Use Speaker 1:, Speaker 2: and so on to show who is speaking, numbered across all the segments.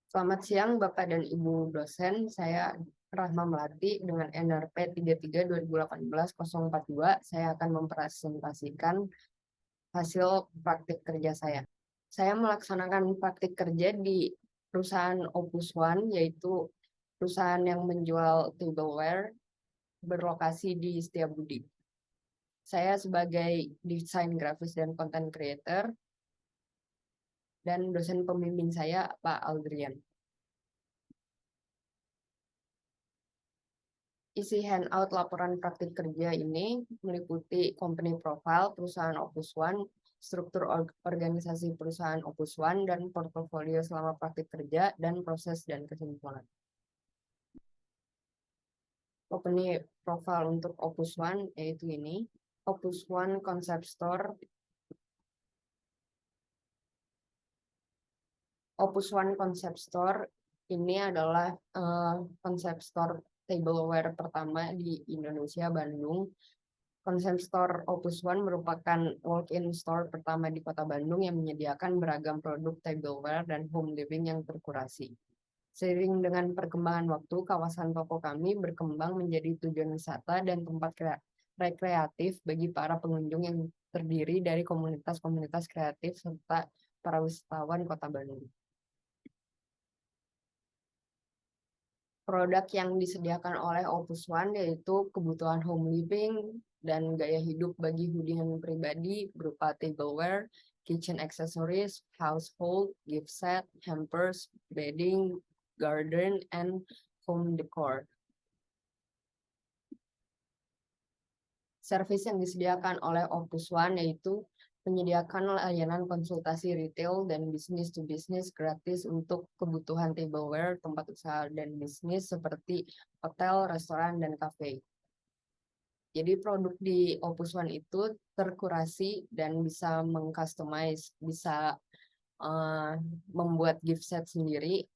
Speaker 1: Selamat siang Bapak dan Ibu dosen, saya Rahma Melati dengan NRP 33/2018-042. Saya akan mempresentasikan hasil praktik kerja saya. Saya melaksanakan praktik kerja di perusahaan Opus One, yaitu perusahaan yang menjual tableware berlokasi di Setiabudi. Saya sebagai desain grafis dan content creator, dan dosen pembimbing saya Pak Aldrian. Isi handout laporan praktik kerja ini meliputi company profile perusahaan Opus One, struktur organisasi perusahaan Opus One, dan portofolio selama praktik kerja, dan proses dan kesimpulan. Company profile untuk Opus One yaitu ini. Opus One Concept Store. Opus One Concept Store ini adalah konsep store tableware pertama di Indonesia, Bandung. Konsep store Opus One merupakan walk-in store pertama di Kota Bandung yang menyediakan beragam produk tableware dan home living yang terkurasi. Seiring dengan perkembangan waktu, kawasan toko kami berkembang menjadi tujuan wisata dan tempat rekreatif bagi para pengunjung yang terdiri dari komunitas-komunitas kreatif serta para wisatawan Kota Bandung. Produk yang disediakan oleh Opus One yaitu kebutuhan home living dan gaya hidup bagi hunian pribadi berupa tableware, kitchen accessories, household, gift set, hampers, bedding, garden, and home decor. Servis yang disediakan oleh Opus One yaitu menyediakan layanan konsultasi retail dan business to business gratis untuk kebutuhan tableware, tempat usaha dan bisnis seperti hotel, restoran, dan kafe. Jadi produk di Opus One itu terkurasi dan bisa mengcustomize, bisa membuat gift set sendiri,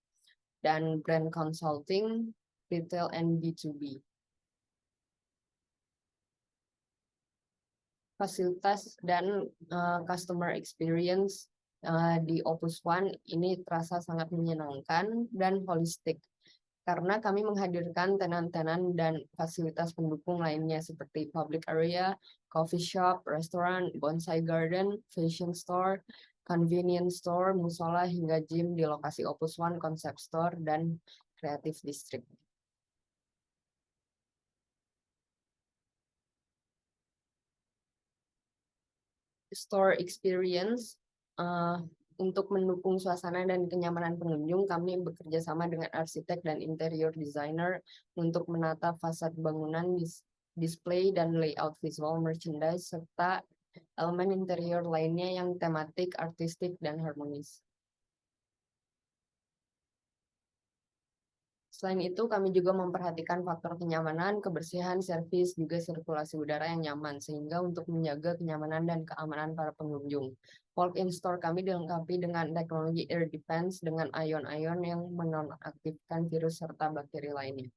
Speaker 1: dan brand consulting, retail, and B2B. Fasilitas dan customer experience di Opus One ini terasa sangat menyenangkan dan holistik karena kami menghadirkan tenan-tenan dan fasilitas pendukung lainnya seperti public area, coffee shop, restoran, bonsai garden, fashion store, convenience store, musola, hingga gym di lokasi Opus One Concept Store dan Creative District. Store experience untuk mendukung suasana dan kenyamanan pengunjung, kami bekerja sama dengan arsitek dan interior designer untuk menata fasad bangunan, display dan layout visual merchandise, serta elemen interior lainnya yang tematik, artistik, dan harmonis. Selain itu, kami juga memperhatikan faktor kenyamanan, kebersihan, servis, juga sirkulasi udara yang nyaman, sehingga untuk menjaga kenyamanan dan keamanan para pengunjung. Walk-in store kami dilengkapi dengan teknologi air defense dengan ion-ion yang menonaktifkan virus serta bakteri lainnya.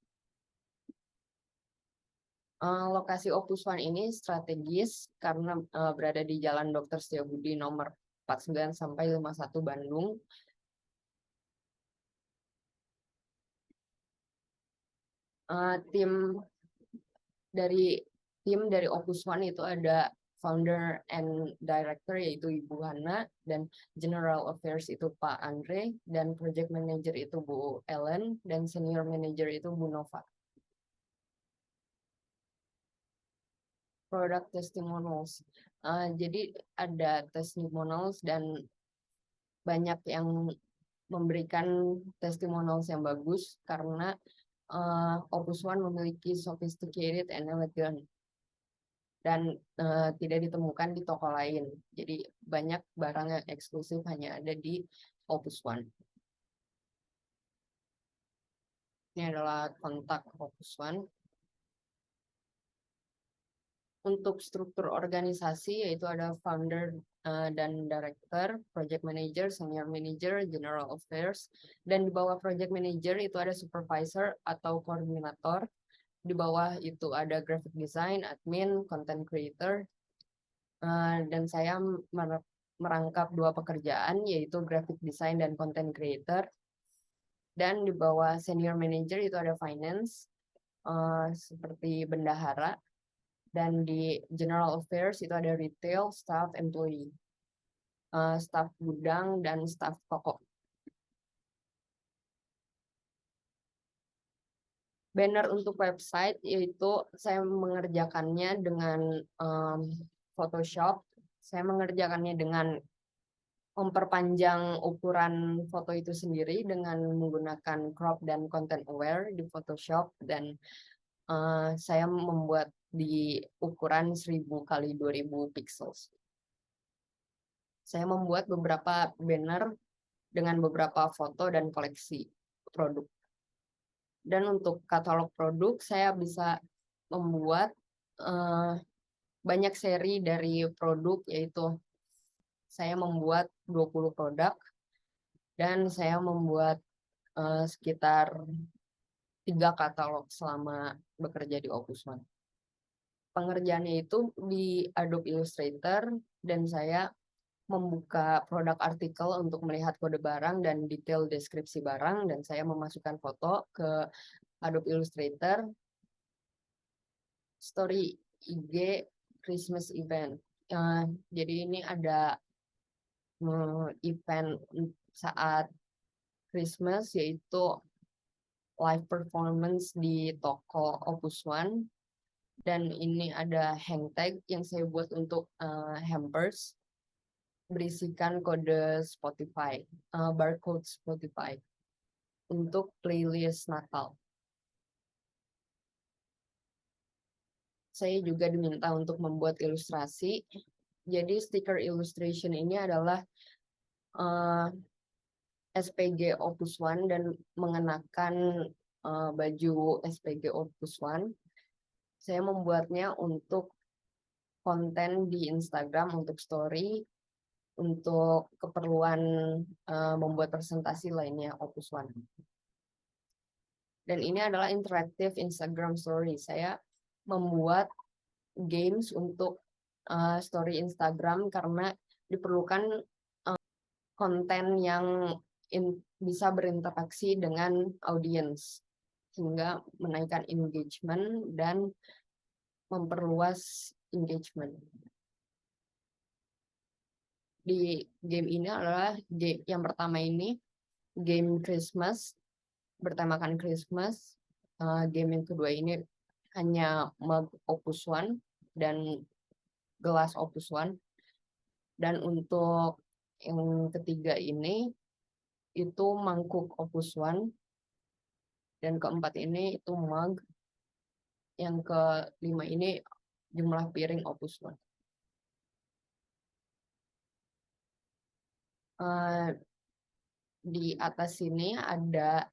Speaker 1: Lokasi Opus One ini strategis karena berada di Jalan Dr. Setiabudi nomor 49 sampai 51 Bandung. Tim dari Opus One itu ada founder and director yaitu Ibu Hana, dan general affairs itu Pak Andre, dan project manager itu Bu Ellen, dan senior manager itu Bu Nova. Product testimonials. Jadi ada testimonials dan banyak yang memberikan testimonials yang bagus karena Opus One memiliki sophisticated and elegant dan tidak ditemukan di toko lain. Jadi banyak barang yang eksklusif hanya ada di Opus One. Ini adalah kontak Opus One. Untuk struktur organisasi yaitu ada founder dan director, project manager, senior manager, general affairs, dan di bawah project manager itu ada supervisor atau koordinator. Di bawah itu ada graphic design, admin, content creator, dan saya merangkap dua pekerjaan yaitu graphic design dan content creator. Dan di bawah senior manager itu ada finance, seperti bendahara. Dan di general affairs itu ada retail, staff, employee, staff gudang, dan staff toko. Banner untuk website yaitu saya mengerjakannya dengan Photoshop. Saya mengerjakannya dengan memperpanjang ukuran foto itu sendiri dengan menggunakan crop dan content aware di Photoshop, dan saya membuat di ukuran 1000 kali 2000 pixels. Saya membuat beberapa banner dengan beberapa foto dan koleksi produk. Dan untuk katalog produk, saya bisa membuat banyak seri dari produk, yaitu saya membuat 20 produk, dan saya membuat sekitar 3 katalog selama bekerja di Opus One. Pengerjaannya itu di Adobe Illustrator, dan saya membuka produk artikel untuk melihat kode barang dan detail deskripsi barang, dan saya memasukkan foto ke Adobe Illustrator. Story IG Christmas event. Jadi ini ada event saat Christmas, yaitu live performance di toko Opus One. Dan ini ada hang tag yang saya buat untuk hampers, berisikan kode Spotify, barcode Spotify untuk playlist Natal. Saya juga diminta untuk membuat ilustrasi. Jadi sticker illustration ini adalah SPG Opus One dan mengenakan baju SPG Opus One. Saya membuatnya untuk konten di Instagram, untuk story, untuk keperluan membuat presentasi lainnya Opus One. Dan ini adalah interaktif Instagram story. Saya membuat games untuk story Instagram karena diperlukan konten yang bisa berinteraksi dengan audiens, hingga menaikkan engagement dan memperluas engagement. Di game ini adalah game yang pertama ini, game Christmas, bertemakan Christmas. Game yang kedua ini hanya mug Opus One dan gelas Opus One. Dan untuk yang ketiga ini itu mangkuk Opus One. Dan keempat ini itu mug. Yang kelima ini jumlah piring Opus One. Di atas sini ada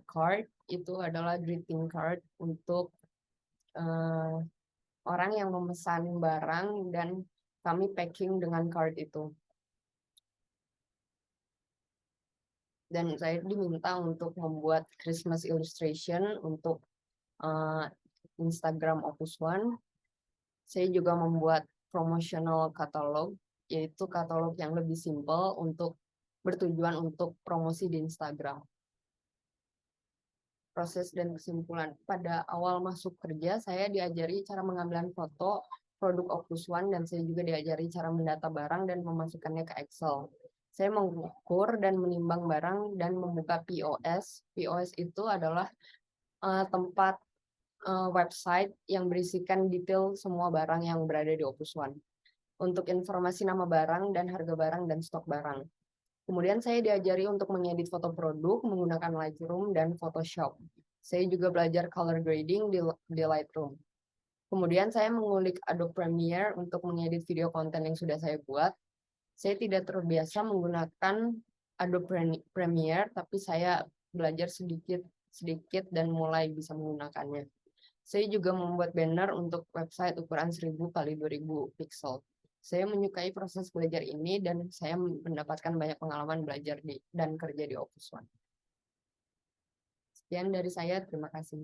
Speaker 1: card, itu adalah greeting card untuk orang yang memesan barang dan kami packing dengan card itu. Dan saya diminta untuk membuat Christmas illustration untuk Instagram Opus One. Saya juga membuat promotional catalog, yaitu katalog yang lebih simpel untuk bertujuan untuk promosi di Instagram. Proses dan kesimpulan. Pada awal masuk kerja, saya diajari cara mengambil foto produk Opus One, dan saya juga diajari cara mendata barang dan memasukkannya ke Excel. Saya mengukur dan menimbang barang dan membuka POS. POS itu adalah tempat website yang berisikan detail semua barang yang berada di Opus One, untuk informasi nama barang dan harga barang dan stok barang. Kemudian saya diajari untuk mengedit foto produk menggunakan Lightroom dan Photoshop. Saya juga belajar color grading di Lightroom. Kemudian saya mengulik Adobe Premiere untuk mengedit video konten yang sudah saya buat. Saya tidak terbiasa menggunakan Adobe Premiere, tapi saya belajar sedikit dan mulai bisa menggunakannya. Saya juga membuat banner untuk website ukuran 1000 kali 2000 pixel. Saya menyukai proses belajar ini dan saya mendapatkan banyak pengalaman belajar dan kerja di Opus One. Sekian dari saya, terima kasih.